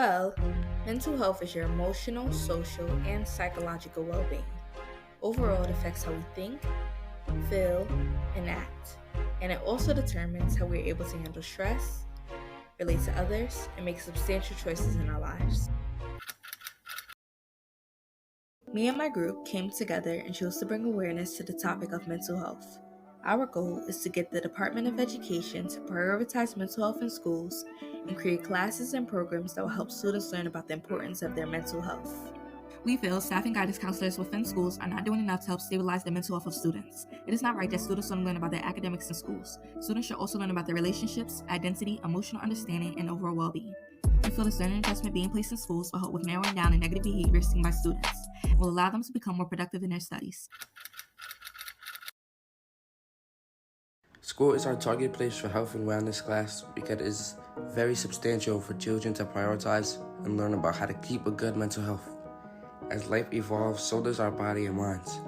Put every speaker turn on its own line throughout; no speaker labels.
Well, mental health is your emotional, social, and psychological well-being. Overall, it affects how we think, feel, and act. And it also determines how we're able to handle stress, relate to others, and make substantial choices in our lives. Me and my group came together and chose to bring awareness to the topic of mental health. Our goal is to get the Department of Education to prioritize mental health in schools and create classes and programs that will help students learn about the importance of their mental health. We feel staff and guidance counselors within schools are not doing enough to help stabilize the mental health of students. It is not right that students don't learn about their academics in schools. Students should also learn about their relationships, identity, emotional understanding, and overall well-being. We feel a certain adjustment being placed in schools will help with narrowing down the negative behaviors seen by students and will allow them to become more productive in their studies.
School is our target place for health and wellness class because it is very substantial for children to prioritize and learn about how to keep a good mental health. As life evolves, so does our body and minds.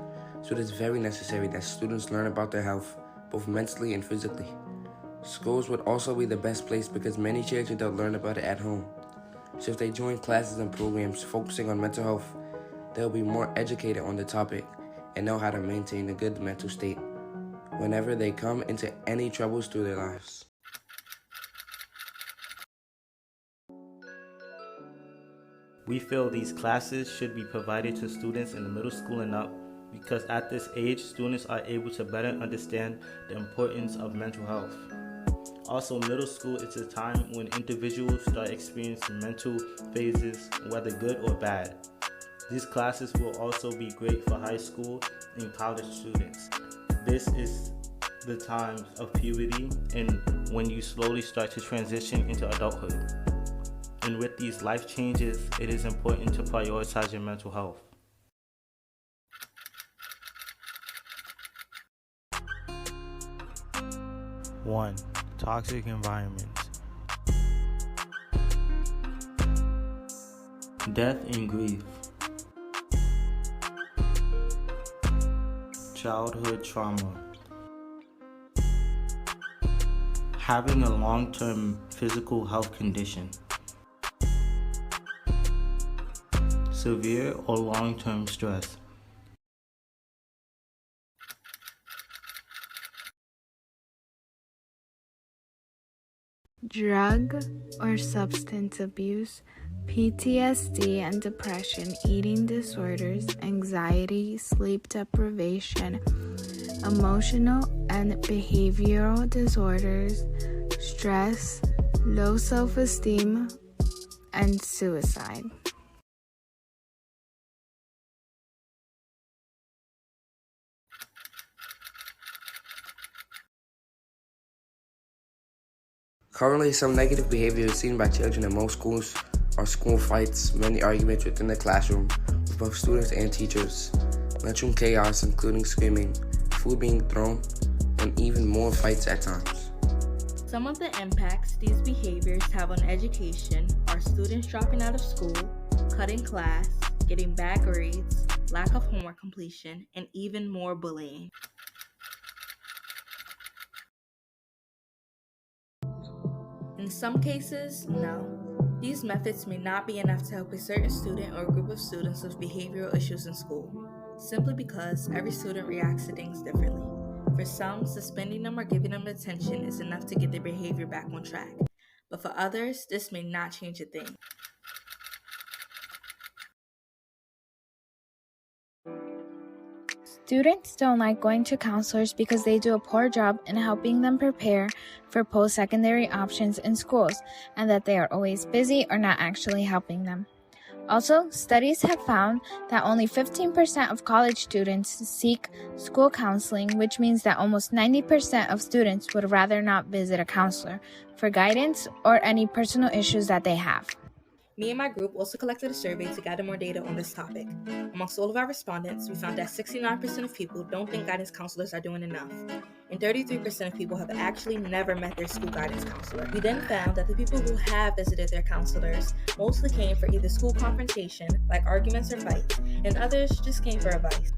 So it is very necessary that students learn about their health, both mentally and physically. Schools would also be the best place because many children don't learn about it at home. So if they join classes and programs focusing on mental health, they'll be more educated on the topic and know how to maintain a good mental state whenever they come into any troubles through their lives.
We feel these classes should be provided to students in the middle school and up because at this age, students are able to better understand the importance of mental health. Also, middle school is a time when individuals start experiencing mental phases, whether good or bad. These classes will also be great for high school and college students. This is the time of puberty and when you slowly start to transition into adulthood. And with these life changes, it is important to prioritize your mental health. One, toxic environments. Death and grief. Childhood trauma. Having a long-term physical health condition. Severe or long-term stress.
Drug or substance abuse, PTSD and depression, eating disorders, anxiety, sleep deprivation, emotional and behavioral disorders, stress, low self-esteem, and suicide.
Currently, some negative behaviors seen by children in most schools are school fights, many arguments within the classroom with both students and teachers, lunchroom chaos including screaming, food being thrown, and even more fights at times.
Some of the impacts these behaviors have on education are students dropping out of school, cutting class, getting bad grades, lack of homework completion, and even more bullying. In some cases, no. These methods may not be enough to help a certain student or group of students with behavioral issues in school, simply because every student reacts to things differently. For some, suspending them or giving them attention is enough to get their behavior back on track, but for others, this may not change a thing.
Students don't like going to counselors because they do a poor job in helping them prepare for post-secondary options in schools and that they are always busy or not actually helping them. Also, studies have found that only 15% of college students seek school counseling, which means that almost 90% of students would rather not visit a counselor for guidance or any personal issues that they have.
Me and my group also collected a survey to gather more data on this topic. Amongst all of our respondents, we found that 69% of people don't think guidance counselors are doing enough, and 33% of people have actually never met their school guidance counselor. We then found that the people who have visited their counselors mostly came for either school confrontation, like arguments or fights, and others just came for advice.